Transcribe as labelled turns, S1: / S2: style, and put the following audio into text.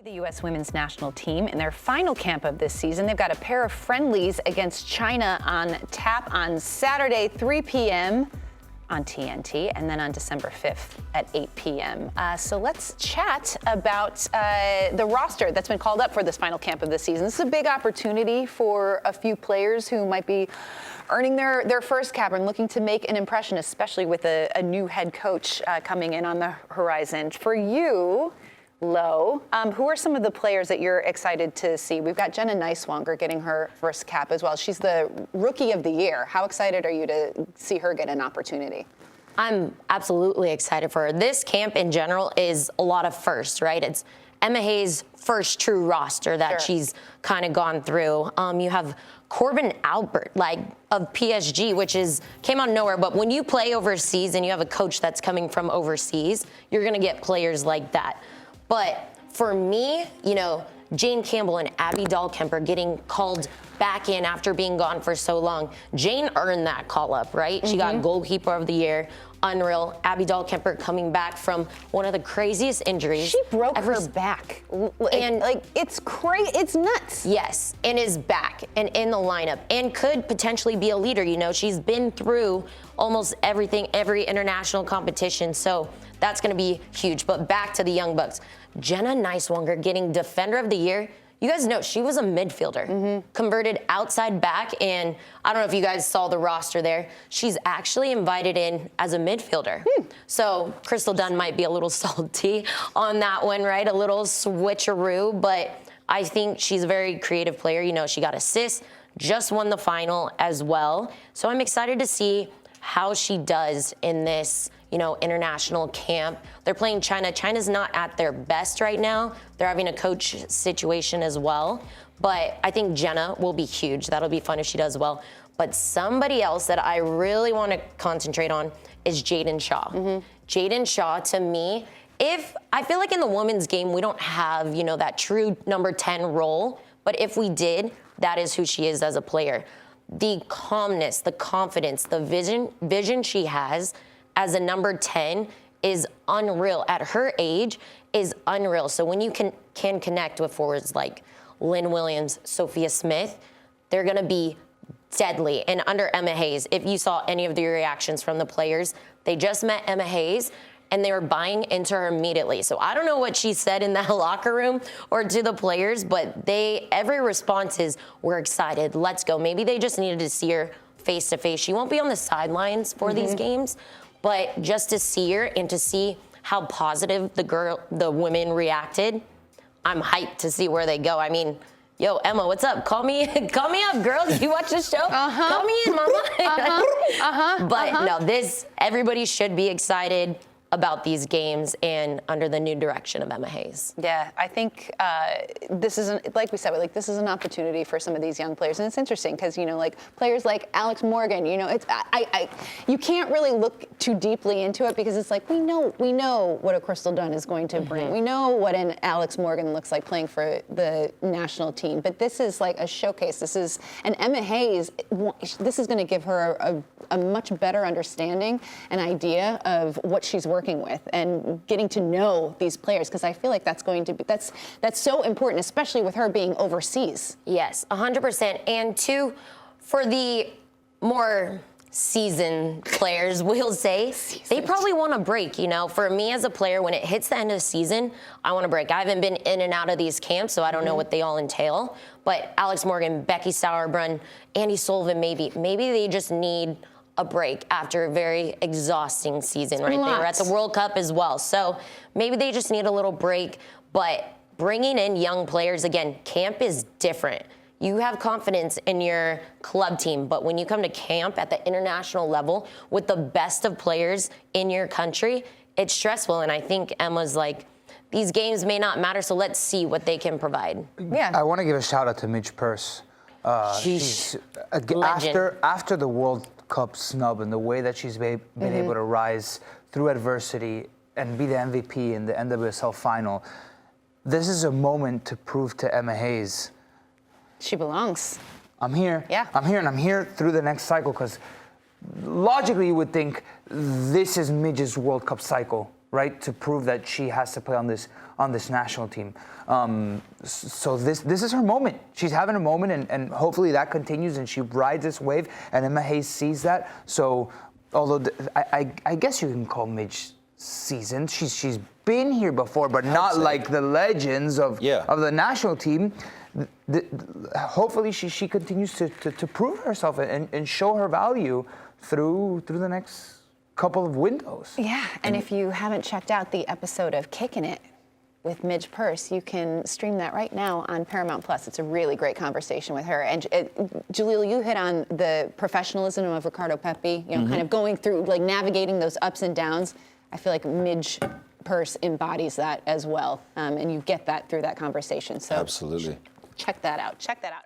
S1: The U.S. women's national team in their final camp of this season. They've got a pair of friendlies against China on tap on Saturday, 3 p.m. on TNT, and then on December 5th at 8 p.m. So let's chat about the roster that's been called up for this final camp of the season. This is a big opportunity for a few players who might be earning their first cap and looking to make an impression, especially with a new head coach coming in on the horizon. For you, Lo, who are some of the players that you're excited to see? We've got Jenna Nighswonger getting her first cap as well. She's the Rookie of the Year. How excited are you to see her get an opportunity?
S2: I'm absolutely excited for her. This camp in general is a lot of firsts, right? It's Emma Hayes' first true roster that she's kind of gone through. You have Corbin Albert, of PSG, which came out of nowhere. But when you play overseas and you have a coach that's coming from overseas, you're going to get players like that. But for me, Jane Campbell and Abby Dahlkemper getting called back in after being gone for so long. Jane earned that call up, right? Mm-hmm. She got goalkeeper of the year. Unreal. Abby Dahlkemper coming back from one of the craziest injuries.
S1: She broke her back. And it's crazy. It's nuts.
S2: Yes, and is back and in the lineup and could potentially be a leader. She's been through almost everything, every international competition. So that's going to be huge. But back to the Young Bucks. Jenna Nighswonger getting Defender of the Year. You guys know she was a midfielder, converted outside back, and I don't know if you guys saw the roster there. She's actually invited in as a midfielder. So Crystal Dunn might be a little salty on that one, right? A little switcheroo, but I think she's a very creative player. She got assists, just won the final as well. So I'm excited to see how she does in this international camp. They're playing China. China's not at their best right now. They're having a coach situation as well. But I think Jenna will be huge. That'll be fun if she does well. But somebody else that I really want to concentrate on is Jaden Shaw. Jaden Shaw, to me, I feel like in the women's game, we don't have, that true number 10 role. But if we did, that is who she is as a player. The calmness, the confidence, the vision she has as a number 10 is unreal. At her age is unreal. So when you can connect with forwards like Lynn Williams, Sophia Smith, they're going to be deadly. And under Emma Hayes, if you saw any of the reactions from the players, they just met Emma Hayes and they were buying into her immediately. So I don't know what she said in that locker room or to the players, but every response is, we're excited, let's go. Maybe they just needed to see her face to face. She won't be on the sidelines for these games, but just to see her and to see how positive the women reacted, I'm hyped to see where they go. I mean, yo, Emma, what's up? Call me up, girl. Did you watch the show? Call me in, mama. But no, everybody should be excited about these games and under the new direction of Emma Hayes.
S1: Yeah, I think this is, like we said, this is an opportunity for some of these young players. And it's interesting because, players like Alex Morgan, you can't really look too deeply into it because it's we know what a Crystal Dunn is going to bring. We know what an Alex Morgan looks like playing for the national team. But this is a showcase. And Emma Hayes, this is going to give her a much better understanding and idea of what she's working with and getting to know these players, because I feel like that's so important, especially with her being overseas.
S2: Yes, 100%. And for the more seasoned players, we'll say, they probably want a break. For me as a player, when it hits the end of the season, I want a break. I haven't been in and out of these camps, so I don't know what they all entail. But Alex Morgan, Becky Sauerbrunn, Andy Sullivan, maybe they just need a break after a very exhausting season, right? They were at the World Cup as well. So maybe they just need a little break. But bringing in young players, again, camp is different. You have confidence in your club team, but when you come to camp at the international level with the best of players in your country, it's stressful. And I think Emma's these games may not matter, so let's see what they can provide.
S3: Yeah. I want to give a shout out to Midge Purce. She's after the World Cup snub and the way that she's been able to rise through adversity and be the MVP in the NWSL final. This is a moment to prove to Emma Hayes,
S1: she belongs.
S3: I'm here.
S1: Yeah.
S3: I'm here, and I'm here through the next cycle, because logically you would think this is Midge's World Cup cycle. right, to prove that she has to play on this national team. So this is her moment. She's having a moment, and hopefully that continues and she rides this wave. And Emma Hayes sees that. So although I guess you can call Midge seasoned, she's been here before, but not like the legends of the national team. Hopefully she continues to prove herself and show her value through the next couple of windows.
S1: Yeah, and if you haven't checked out the episode of Kicking It with Midge Purce, you can stream that right now on Paramount Plus. It's a really great conversation with her. And Jaleel, you hit on the professionalism of Ricardo Pepi, you know, kind of going through, like navigating those ups and downs. I feel like Midge Purce embodies that as well, and you get that through that conversation. So
S4: absolutely.
S1: Check that out. Check that out.